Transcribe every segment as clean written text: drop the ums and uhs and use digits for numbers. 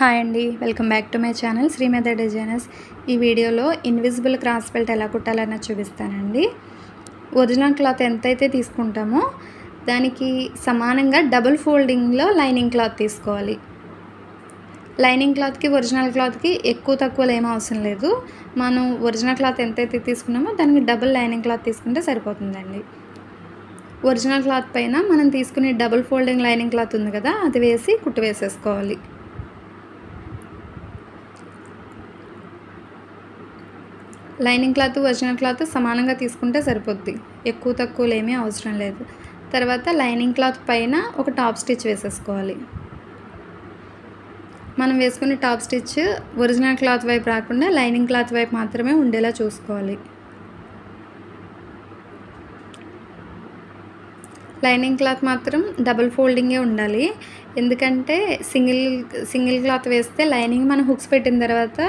Hi అండి, welcome back to my channel Srimathi designers. ఈ వీడియోలో ఇన్విజిబుల్ క్రాస్ బెల్ట్ ఎలా కుట్టాలన్నది చూపిస్తానండి. ఒరిజినల్ క్లాత్ ఎంతైతే తీసుకుంటామో దానికి సమానంగా డబుల్ ఫోల్డింగ్లో లైనింగ్ క్లాత్ తీసుకోవాలి. లైనింగ్ క్లాత్కి ఒరిజినల్ క్లాత్కి ఎక్కువ తక్కువలు ఏమీ అవసరం లేదు. మనం ఒరిజినల్ క్లాత్ ఎంతైతే తీసుకున్నామో దానికి డబుల్ లైనింగ్ క్లాత్ తీసుకుంటే సరిపోతుందండి. ఒరిజినల్ క్లాత్ పైన మనం తీసుకునే డబుల్ ఫోల్డింగ్ లైనింగ్ క్లాత్ ఉంది కదా, అది వేసి కుట్టు వేసేసుకోవాలి. లైనింగ్ క్లాత్ ఒరిజినల్ క్లాత్ సమానంగా తీసుకుంటే సరిపోద్ది, ఎక్కువ తక్కువలు ఏమీ అవసరం లేదు. తర్వాత లైనింగ్ క్లాత్ పైన ఒక టాప్ స్టిచ్ వేసేసుకోవాలి. మనం వేసుకునే టాప్ స్టిచ్ ఒరిజినల్ క్లాత్ వైపు రాకుండా లైనింగ్ క్లాత్ వైపు మాత్రమే ఉండేలా చూసుకోవాలి. లైనింగ్ క్లాత్ మాత్రం డబుల్ ఫోల్డింగే ఉండాలి. ఎందుకంటే సింగిల్ క్లాత్ వేస్తే లైనింగ్ మనం హుక్స్ పెట్టిన తర్వాత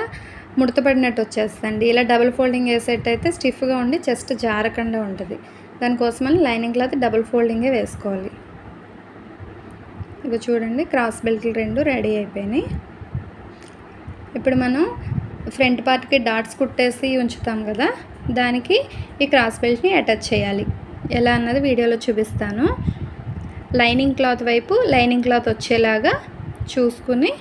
ముడత పడినట్టు వచ్చేస్తుంది. ఇలా డబుల్ ఫోల్డింగ్ వేసేటైతే స్టిఫ్గా ఉండి చెస్ట్ జారకుండా ఉంటుంది. దానికోసమని లైనింగ్ క్లాత్ డబుల్ ఫోల్డింగే వేసుకోవాలి. ఇక చూడండి, క్రాస్ బెల్ట్లు రెండు రెడీ అయిపోయినాయి. ఇప్పుడు మనం ఫ్రంట్ పార్ట్కి డాట్స్ కుట్టేసి ఉంచుతాం కదా, దానికి ఈ క్రాస్ బెల్ట్ని అటాచ్ చేయాలి. ఎలా అన్నది వీడియోలో చూపిస్తాను. లైనింగ్ క్లాత్ వైపు లైనింగ్ క్లాత్ వచ్చేలాగా చూసుకుని,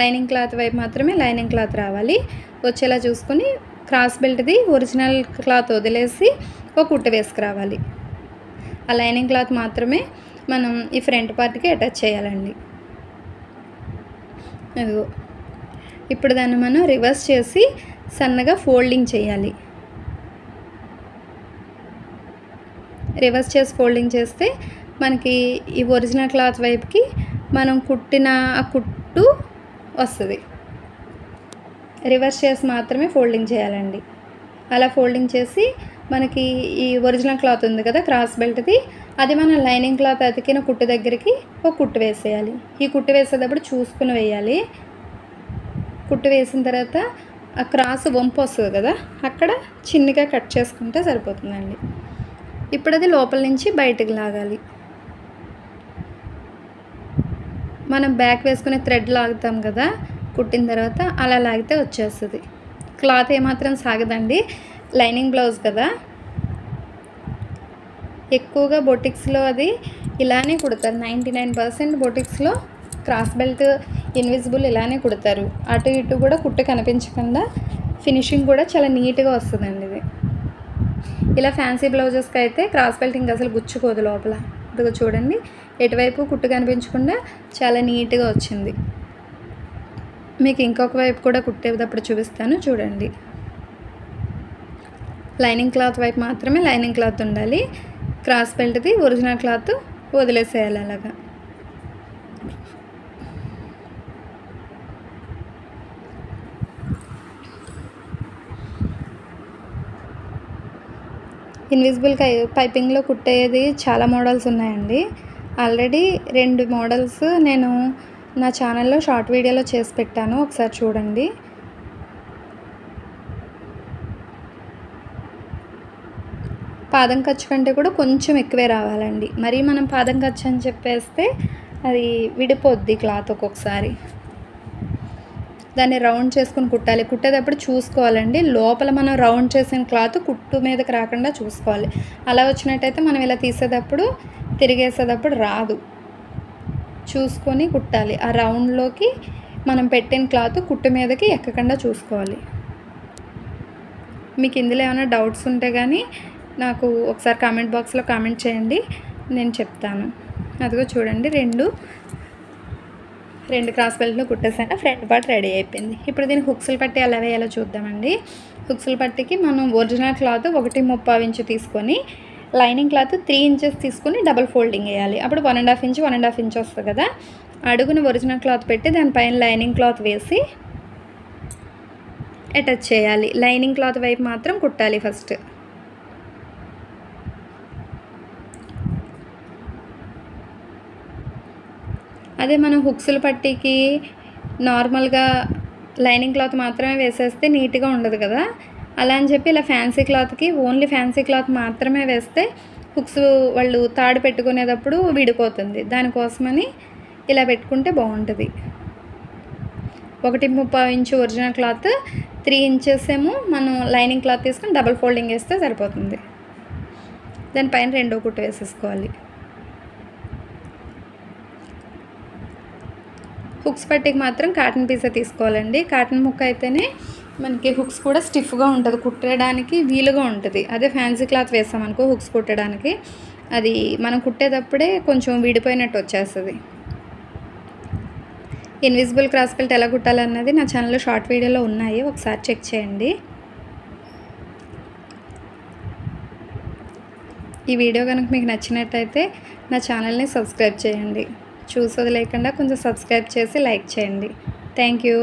లైనింగ్ క్లాత్ వైపు మాత్రమే లైనింగ్ క్లాత్ రావాలి వచ్చేలా చూసుకుని, క్రాస్ బెల్ట్ది ఒరిజినల్ క్లాత్ వదిలేసి ఒక కుట్టు వేసుకురావాలి. ఆ లైనింగ్ క్లాత్ మాత్రమే మనం ఈ ఫ్రంట్ పార్ట్కి అటాచ్ చేయాలండి. అదిగో ఇప్పుడు దాన్ని మనం రివర్స్ చేసి సన్నగా ఫోల్డింగ్ చేయాలి. రివర్స్ చేసి ఫోల్డింగ్ చేస్తే మనకి ఈ ఒరిజినల్ క్లాత్ వైపుకి మనం కుట్టిన ఆ కుట్టు వస్తుంది. రివర్స్ చేసి మాత్రమే ఫోల్డింగ్ చేయాలండి. అలా ఫోల్డింగ్ చేసి మనకి ఈ ఒరిజినల్ క్లాత్ ఉంది కదా క్రాస్ బెల్ట్ది, అది మనం లైనింగ్ క్లాత్ అతికిన కుట్టు దగ్గరికి ఒక కుట్టు వేసేయాలి. ఈ కుట్టు వేసేటప్పుడు చూసుకుని వేయాలి. కుట్టు వేసిన తర్వాత ఆ క్రాస్ వంపు వస్తుంది కదా, అక్కడ చిన్నగా కట్ చేసుకుంటే సరిపోతుందండి. ఇప్పుడు అది లోపల నుంచి బయటకు లాగాలి. మనం బ్యాక్ వేసుకునే థ్రెడ్ లాగుతాం కదా కుట్టిన తర్వాత, అలా లాగితే వచ్చేస్తుంది. క్లాత్ ఏమాత్రం సాగదండి. లైనింగ్ బ్లౌజ్ కదా, ఎక్కువగా బొటిక్స్లో అది ఇలానే కుడతారు. 99% బొటిక్స్లో క్రాస్ బెల్ట్ ఇన్విజిబుల్ ఇలానే కుడతారు. అటు ఇటు కూడా కుట్టు కనిపించకుండా ఫినిషింగ్ కూడా చాలా నీట్గా వస్తుందండి. ఇది ఇలా ఫ్యాన్సీ బ్లౌజెస్కి అయితే క్రాస్ బెల్ట్ ఇంకా అసలు గుచ్చుకోదు లోపల. ఇదిగో చూడండి, ఎటువైపు కుట్టు కనిపించకుండా చాలా నీట్గా వచ్చింది. మీకు ఇంకొక వైపు కూడా కుట్టేటప్పుడు చూపిస్తాను చూడండి. లైనింగ్ క్లాత్ వైపు మాత్రమే లైనింగ్ క్లాత్ ఉండాలి. క్రాస్ బెల్ట్ది ఒరిజినల్ క్లాత్ వదిలేసేయాలి. అలాగా ఇన్విజిబుల్ పైపింగ్లో కుట్టేది చాలా మోడల్స్ ఉన్నాయండి. ఆల్రెడీ 2 మోడల్స్ నేను నా ఛానల్లో షార్ట్ వీడియోలో చేసి పెట్టాను, ఒకసారి చూడండి. పాదం ఖర్చు కంటే కూడా కొంచెం ఎక్కువే రావాలండి. మరీ మనం పాదం ఖర్చు అని చెప్పేస్తే అది విడిపోద్ది క్లాత్ ఒక్కొక్కసారి. దాన్ని రౌండ్ చేసుకుని కుట్టాలి. కుట్టేటప్పుడు చూసుకోవాలండి, లోపల మనం రౌండ్ చేసిన క్లాత్ కుట్టు మీదకి రాకుండా చూసుకోవాలి. అలా వచ్చినట్టయితే మనం ఇలా తీసేటప్పుడు తిరిగేసేటప్పుడు రాదు. చూసుకొని కుట్టాలి. ఆ రౌండ్లోకి మనం పెట్టిన క్లాత్ కుట్టు మీదకి ఎక్కకుండా చూసుకోవాలి. మీకు ఇందులో ఏమైనా డౌట్స్ ఉంటే కానీ నాకు ఒకసారి కామెంట్ బాక్స్లో కామెంట్ చేయండి, నేను చెప్తాను. అదిగో చూడండి, రెండు క్రాస్ బెల్ట్లో కుట్టేసాక ఫ్రంట్ పార్ట్ రెడీ అయిపోయింది. ఇప్పుడు దీనికి హుక్స్లు పట్టి ఎలా వేయాలో చూద్దామండి. హుక్స్ల పట్టికి మనం ఒరిజినల్ క్లాత్ 1.35 ఇంచు తీసుకొని లైనింగ్ క్లాత్ 3 ఇంచెస్ తీసుకొని డబుల్ ఫోల్డింగ్ వేయాలి. అప్పుడు 1.5 ఇంచ్ వస్తుంది కదా. అడుగున ఒరిజినల్ క్లాత్ పెట్టి దానిపైన లైనింగ్ క్లాత్ వేసి అటాచ్ చేయాలి. లైనింగ్ క్లాత్ వైపు మాత్రం కుట్టాలి ఫస్ట్. అదే మనం హుక్స్ల పట్టీకి నార్మల్గా లైనింగ్ క్లాత్ మాత్రమే వేసేస్తే నీట్గా ఉండదు కదా. అలా అని చెప్పి ఇలా ఫ్యాన్సీ క్లాత్కి ఓన్లీ ఫ్యాన్సీ క్లాత్ మాత్రమే వేస్తే హుక్స్ వాళ్ళు తాడు పెట్టుకునేటప్పుడు విడిపోతుంది. దానికోసమని ఇలా పెట్టుకుంటే బాగుంటుంది. 1.35 ఇంచు ఒరిజినల్ క్లాత్, 3 ఇంచెస్ ఏమో మనం లైనింగ్ క్లాత్ తీసుకొని డబల్ ఫోల్డింగ్ వేస్తే సరిపోతుంది. దానిపైన రెండో కుట్టు వేసేసుకోవాలి. హుక్స్ పట్టీకి మాత్రం కాటన్ పీసే తీసుకోవాలండి. కాటన్ ముక్క అయితేనే మనకి హుక్స్ కూడా స్టిఫ్గా ఉంటుంది, కుట్టడానికి వీలుగా ఉంటుంది. అదే ఫ్యాన్సీ క్లాత్ వేసామనుకో హుక్స్ కుట్టడానికి అది మనం కుట్టేటప్పుడే కొంచెం విడిపోయినట్టు వచ్చేస్తుంది. ఇన్విజిబుల్ క్రాస్ బెల్ట్ ఎలా కుట్టాలన్నది నా ఛానల్లో షార్ట్ వీడియోలో ఉన్నాయి, ఒకసారి చెక్ చేయండి. ఈ వీడియో కనుక మీకు నచ్చినట్టయితే నా ఛానల్ని సబ్స్క్రైబ్ చేయండి. చూసి వదిలేయకుండా కొంచెం సబ్స్క్రైబ్ చేసి లైక్ చేయండి. Thank you.